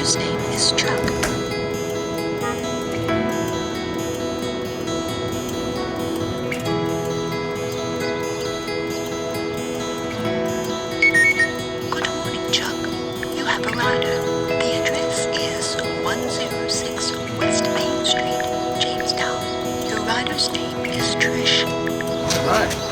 rider's name is Chuck. Good morning, Chuck. You have a rider. The address is 106 West Main Street, Jamestown. Your rider's name is Trish. All right.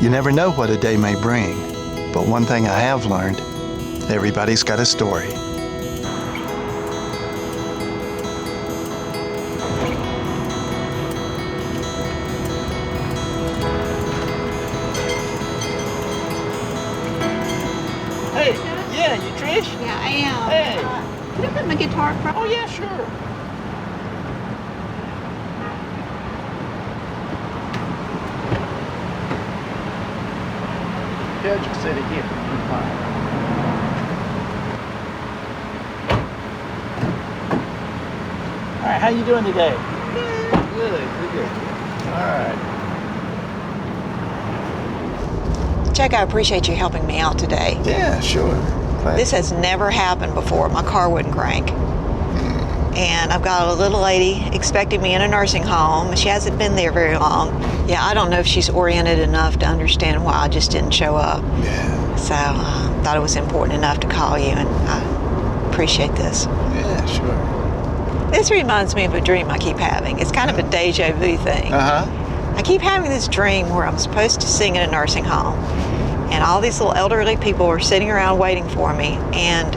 You never know what a day may bring, but one thing I have learned, everybody's got a story. Hey, yeah, you Trish? Yeah, I am. Hey. Can I put my guitar across? Oh, yeah, sure. Yeah, just sit it here. You're fine. All right, how you doing today? Good, good. All right. Chuck, I appreciate you helping me out today. Yeah, sure. Glad. This has never happened before. My car wouldn't crank. And I've got a little lady expecting me in a nursing home. She hasn't been there very long. Yeah, I don't know if she's oriented enough to understand why I just didn't show up. Yeah. So I thought it was important enough to call you, and I appreciate this. Yeah, sure. This reminds me of a dream I keep having. It's kind of a deja vu thing. Uh-huh. I keep having this dream where I'm supposed to sing in a nursing home, and all these little elderly people are sitting around waiting for me, and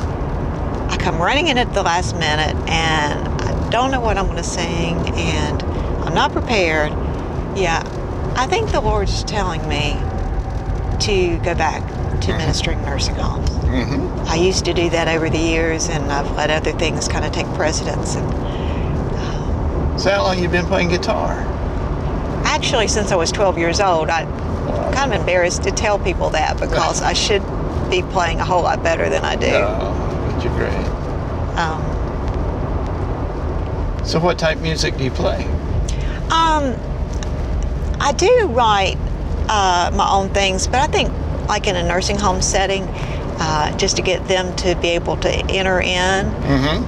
I come running in at the last minute, and I don't know what I'm going to sing, and I'm not prepared. Yeah, I think the Lord's telling me to go back to ministering nursing homes. Mm-hmm. I used to do that over the years, and I've let other things kind of take precedence. And So how long you been playing guitar? actually, since I was 12 years old, I'm kind of embarrassed to tell people that because I should be playing a whole lot better than I do. Oh, but you're great. So what type of music do you play? I do write my own things, but I think like in a nursing home setting, just to get them to be able to enter in,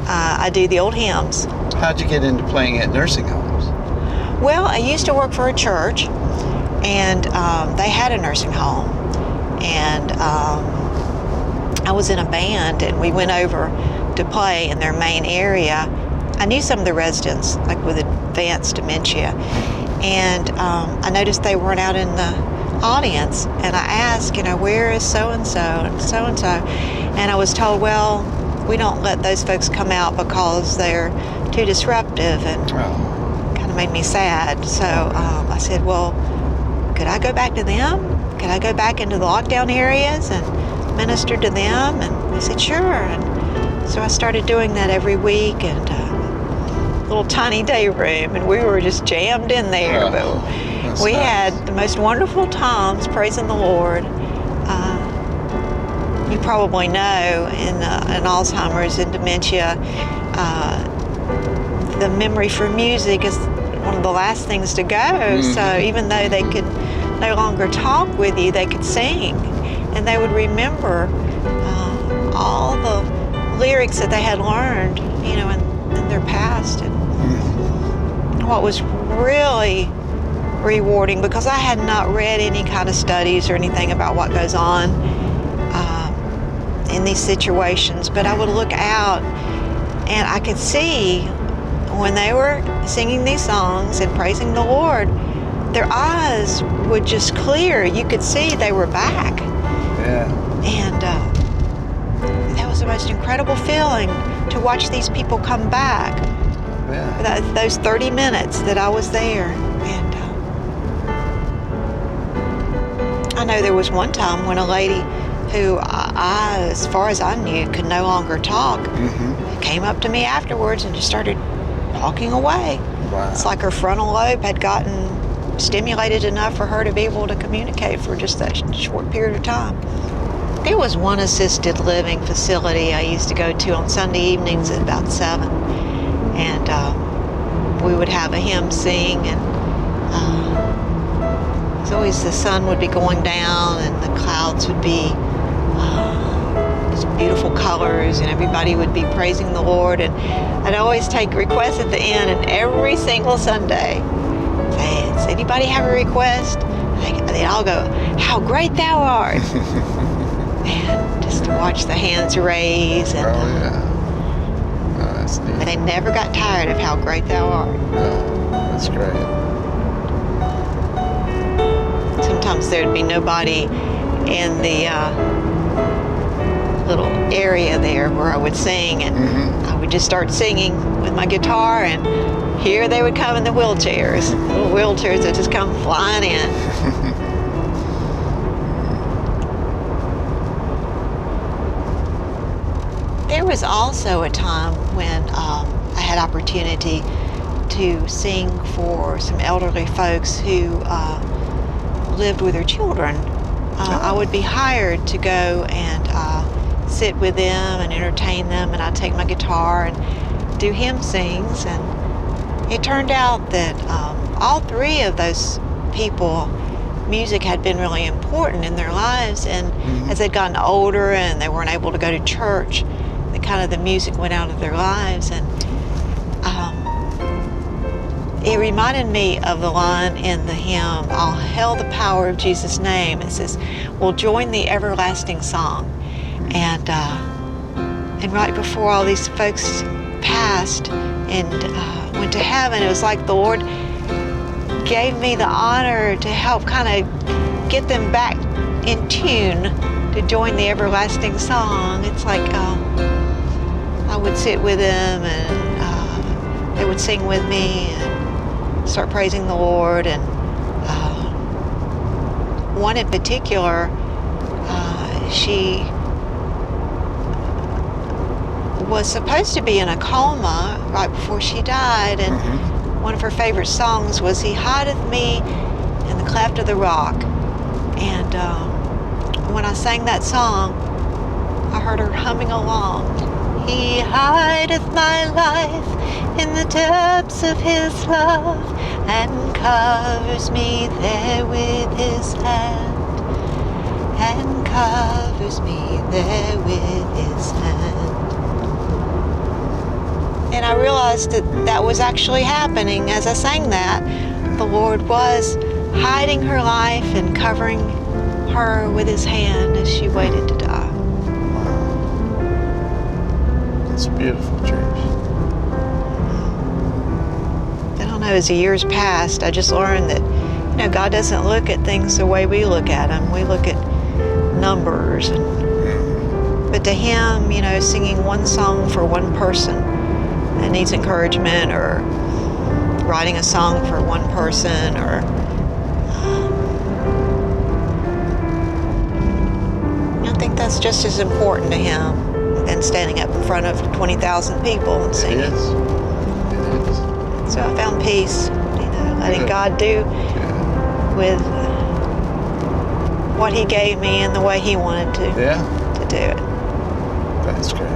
I do the old hymns. How'd you get into playing at nursing homes? Well, I used to work for a church, and they had a nursing home, and I was in a band, and we went over to play in their main area. I knew some of the residents, like with advanced dementia, and I noticed they weren't out in the audience, and I asked, where is so-and-so and so-and-so, and I was told, well, we don't let those folks come out because they're too disruptive, and kind of made me sad. So I said, well, could I go back to them? Could I go back into the lockdown areas and minister to them? And they said, sure. And so I started doing that every week, and little tiny day room, and we were just jammed in there. But we had the most wonderful times praising the Lord. You probably know in Alzheimer's and dementia, the memory for music is one of the last things to go. So even though they could no longer talk with you, they could sing, and they would remember all the lyrics that they had learned, in their past. And what was really rewarding, because I had not read any kind of studies or anything about what goes on in these situations, but I would look out and I could see when they were singing these songs and praising the Lord, their eyes would just clear. You could see they were back. Yeah. And that was a most incredible feeling to watch these people come back. Yeah. Those 30 minutes that I was there. And I know there was one time when a lady who I, as far as I knew, could no longer talk, came up to me afterwards and just started talking away. Wow. It's like her frontal lobe had gotten stimulated enough for her to be able to communicate for just that short period of time. There was one assisted living facility I used to go to on Sunday evenings at about 7, and we would have a hymn sing, and it was always the sun would be going down and the clouds would be these beautiful colors, and everybody would be praising the Lord, and I'd always take requests at the end, and every single Sunday say, does anybody have a request? They'd all go, how great thou art. And just to watch the hands raise. And, Oh, that's neat. They never got tired of how great thou art. Oh, that's great. Sometimes there'd be nobody in the little area there where I would sing, and I would just start singing with my guitar, and here they would come in the wheelchairs. Little wheelchairs that just come flying in. There was also a time when I had opportunity to sing for some elderly folks who lived with their children. I would be hired to go and sit with them and entertain them, and I'd take my guitar and do hymn sings. And it turned out that all three of those people, music had been really important in their lives, and as they'd gotten older and they weren't able to go to church, the music went out of their lives. And it reminded me of the line in the hymn, I'll hail the power of Jesus' name. It says, we'll join the everlasting song. And right before all these folks passed and went to heaven, it was like the Lord gave me the honor to help kind of get them back in tune to join the everlasting song. It's like I would sit with them, and they would sing with me and start praising the Lord. And one in particular, she was supposed to be in a coma right before she died, and one of her favorite songs was He Hideth Me in the Cleft of the Rock. And when I sang that song, I heard her humming along. He hideth my life in the depths of His love, and covers me there with His hand, and covers me there with His hand. And I realized that that was actually happening as I sang that. The Lord was hiding her life and covering her with His hand as she waited to die. It's beautiful, Trish. I don't know, as the years passed, I just learned that, God doesn't look at things the way we look at them. We look at numbers. But to Him, singing one song for one person that needs encouragement, or writing a song for one person, or I think that's just as important to Him than standing up in front of 20,000 people and singing. It is. So I found peace, letting God do with what He gave me and the way He wanted to do it. That's great.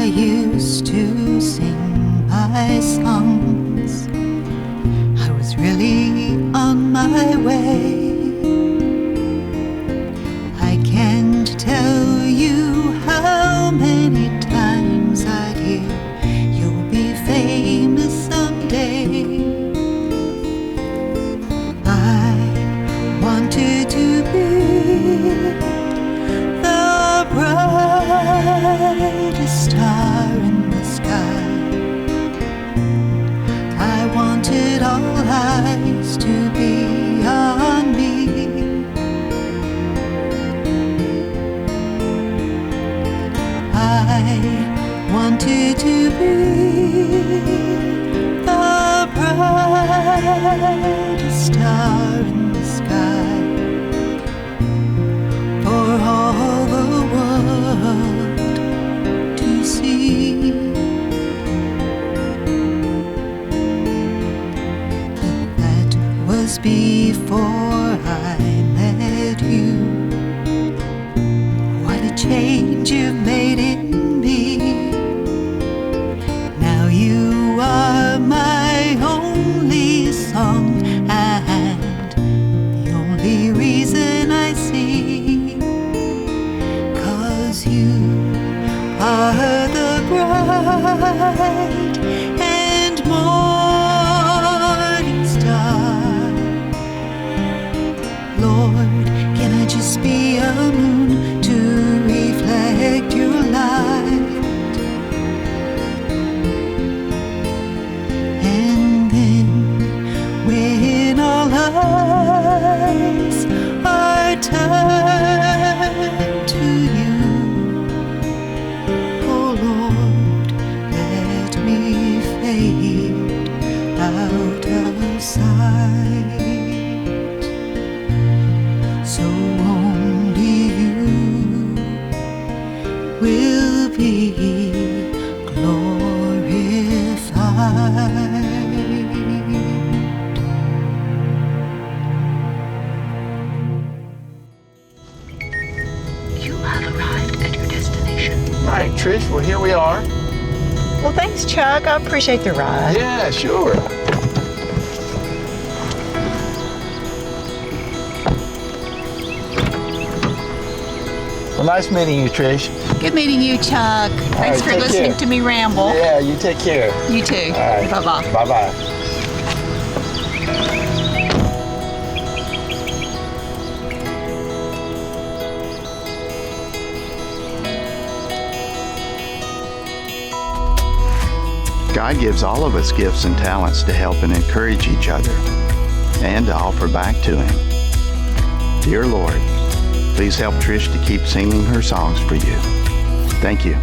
Used to sing my songs. I was really on my way. I can't tell you how many times I'd hear you'll be famous someday. I wanted to be the brightest star in the sky for all the world to see. But that was before I met you. What a change you've made in me. Now you are my only song and the only reason I sing. 'Cause you are the bright and morning star. Lord, can I just be a moon to reflect your light? And then when all eyes are turned to you, oh Lord, let me fade out of sight. So only you will be glorified. You have arrived at your destination. All right, Trish, well, here we are. Well, thanks, Chuck. I appreciate the ride. Yeah, sure. Well, nice meeting you, Trish. Good meeting you, Chuck. Thanks for take listening care. to me ramble. Yeah, you take care. You too. All right. Bye-bye. Bye-bye. God gives all of us gifts and talents to help and encourage each other and to offer back to Him. Dear Lord, please help Trish to keep singing her songs for you. Thank you.